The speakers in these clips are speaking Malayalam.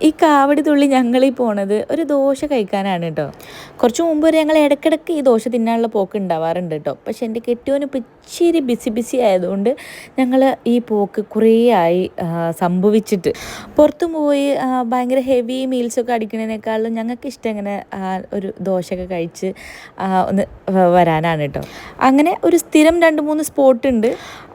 ഈ കാവടി തുള്ളി ഞങ്ങളീ പോണത് ഒരു ദോശ കഴിക്കാനാണ് കേട്ടോ. കുറച്ച് മുമ്പ് വരെ ഞങ്ങൾ ഇടയ്ക്കിടയ്ക്ക് ഈ ദോശ തിന്നാനുള്ള പോക്ക് ഉണ്ടാവാറുണ്ട് കേട്ടോ. പക്ഷെ എൻ്റെ കെട്ടിയോന് ഇപ്പോൾ ഇച്ചിരി ബിസി ആയതുകൊണ്ട് ഞങ്ങൾ ഈ പോക്ക് കുറേ ആയി സംഭവിച്ചിട്ട്. പുറത്തു പോയി ഭയങ്കര ഹെവി മീൽസൊക്കെ അടിക്കുന്നതിനേക്കാളും ഞങ്ങൾക്ക് ഇഷ്ടം ഇങ്ങനെ ഒരു ദോശയൊക്കെ കഴിച്ച് ഒന്ന് വരാനാണ് കേട്ടോ. അങ്ങനെ ഒരു സ്ഥിരം 2-3 സ്പോട്ട് ഉണ്ട്.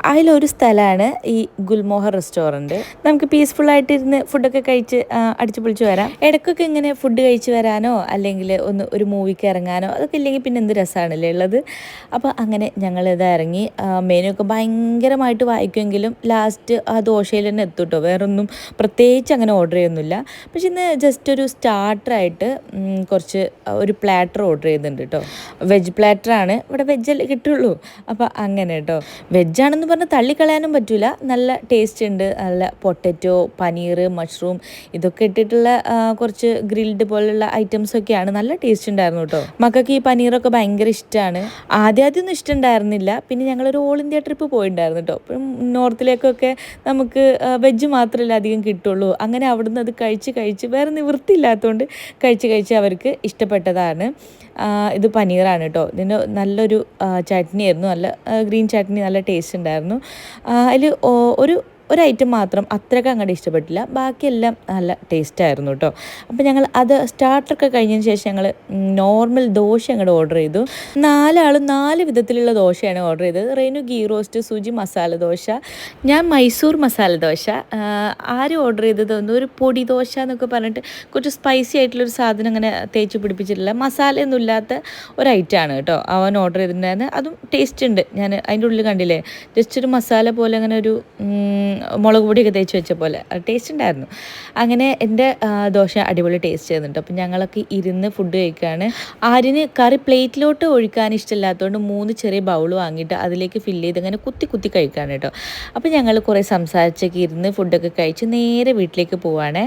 അതിലൊരു സ്ഥലമാണ് ഈ ഗുൽമോഹർ റെസ്റ്റോറൻറ്റ്. നമുക്ക് പീസ്ഫുള്ളായിട്ടിരുന്ന് ഫുഡൊക്കെ കഴിച്ച് അടിച്ചു പൊളിച്ച് വരാം. ഇടയ്ക്കൊക്കെ ഇങ്ങനെ ഫുഡ് കഴിച്ച് വരാനോ അല്ലെങ്കിൽ ഒരു മൂവിക്ക് ഇറങ്ങാനോ അതൊക്കെ ഇല്ലെങ്കിൽ പിന്നെ എന്ത് രസമാണല്ലേ ഉള്ളത്. അപ്പോൾ അങ്ങനെ ഞങ്ങളിത് ഇറങ്ങി. മെനു ഒക്കെ ഭയങ്കരമായിട്ട് വായിക്കുമെങ്കിലും ലാസ്റ്റ് ആ ദോശയിൽ തന്നെ എത്തും കേട്ടോ. വേറൊന്നും പ്രത്യേകിച്ച് അങ്ങനെ ഓർഡർ ചെയ്യുന്നില്ല. പക്ഷെ ഇന്ന് ജസ്റ്റ് ഒരു സ്റ്റാർട്ടറായിട്ട് കുറച്ച് ഒരു പ്ലാറ്റർ ഓർഡർ ചെയ്യുന്നുണ്ട് കേട്ടോ. വെജ് പ്ലാറ്ററാണ്. ഇവിടെ വെജല്ലേ കിട്ടുള്ളൂ. അപ്പോൾ അങ്ങനെ കേട്ടോ. വെജാണെന്ന് പറഞ്ഞാൽ തള്ളിക്കളയാനും പറ്റില്ല. നല്ല ടേസ്റ്റ് ഉണ്ട്. നല്ല പൊട്ടറ്റോ, പനീർ, മഷ്റൂം ഇതൊക്കെ ഇട്ടിട്ടുള്ള കുറച്ച് ഗ്രിൽഡ് പോലുള്ള ഐറ്റംസൊക്കെയാണ്. നല്ല ടേസ്റ്റ് ഉണ്ടായിരുന്നു കേട്ടോ. മക്കൾക്ക് ഈ പനീറൊക്കെ ഭയങ്കര ഇഷ്ടമാണ്. ആദ്യമൊന്നും ഇഷ്ടമുണ്ടായിരുന്നില്ല. പിന്നെ ഞങ്ങളൊരു ഓൾ ഇന്ത്യ ട്രിപ്പ് പോയിട്ടുണ്ടായിരുന്നു കേട്ടോ. അപ്പം നോർത്തിലേക്കൊക്കെ നമുക്ക് വെജ് മാത്രമല്ല അധികം കിട്ടുള്ളൂ. അങ്ങനെ അവിടുന്ന് അത് കഴിച്ച് വേറെ നിവൃത്തിയില്ലാത്തതുകൊണ്ട് കഴിച്ച് അവർക്ക് ഇഷ്ടപ്പെട്ടതാണ്. ഇത് പനീറാണ് കേട്ടോ. ഇതിന് നല്ലൊരു ചട്നി ആയിരുന്നു. നല്ല ഗ്രീൻ ചട്നി, നല്ല ടേസ്റ്റ് ഉണ്ടായിരുന്നു. അതിൽ ഒരു ഐറ്റം മാത്രം അത്രയ്ക്ക് അങ്ങോട്ട് ഇഷ്ടപ്പെട്ടില്ല. ബാക്കിയെല്ലാം നല്ല ടേസ്റ്റായിരുന്നു കേട്ടോ. അപ്പോൾ ഞങ്ങൾ അത് സ്റ്റാർട്ടറൊക്കെ കഴിഞ്ഞതിന് ശേഷം ഞങ്ങൾ നോർമൽ ദോശ അങ്ങോട്ട് ഓർഡർ ചെയ്തു. 4 ആളും 4 വിധത്തിലുള്ള ദോശയാണ് ഓർഡർ ചെയ്തത്. റെനു ഗീ റോസ്റ്റ്, സുജി മസാല ദോശ, ഞാൻ മൈസൂർ മസാല ദോശ. ആരും ഓർഡർ ചെയ്തത് ഒരു പൊടി ദോശ എന്നൊക്കെ പറഞ്ഞിട്ട് കുറച്ച് സ്പൈസി ആയിട്ടുള്ളൊരു സാധനം അങ്ങനെ തേച്ച് പിടിപ്പിച്ചിട്ടില്ല, മസാലയൊന്നും ഇല്ലാത്ത ഒരു ഐറ്റമാണ് കേട്ടോ അവൻ ഓർഡർ ചെയ്തിട്ടുണ്ടായിരുന്നു. അതും ടേസ്റ്റ് ഉണ്ട്. ഞാൻ അതിൻ്റെ ഉള്ളിൽ കണ്ടില്ലേ, ജസ്റ്റ് ഒരു മസാല പോലെ അങ്ങനെ ഒരു മുളക് പൊടിയൊക്കെ തേച്ച് വെച്ച പോലെ ടേസ്റ്റ് ഉണ്ടായിരുന്നു. അങ്ങനെ എൻ്റെ ദോശ അടിപൊളി ടേസ്റ്റ് ചെയ്യുന്നുണ്ട്. അപ്പം ഞങ്ങളൊക്കെ ഇരുന്ന് ഫുഡ് കഴിക്കുകയാണ്. ആര്യന് കറി പ്ലേറ്റിലോട്ട് ഒഴിക്കാൻ ഇഷ്ടമില്ലാത്തതുകൊണ്ട് 3 ചെറിയ ബൗൾ വാങ്ങിയിട്ട് അതിലേക്ക് ഫില്ല് ചെയ്ത് അങ്ങനെ കുത്തി കഴിക്കുകയാണ് കേട്ടോ. അപ്പം ഞങ്ങൾ കുറേ സംസാരിച്ചൊക്കെ ഇരുന്ന് ഫുഡൊക്കെ കഴിച്ച് നേരെ വീട്ടിലേക്ക് പോവുകയാണേ.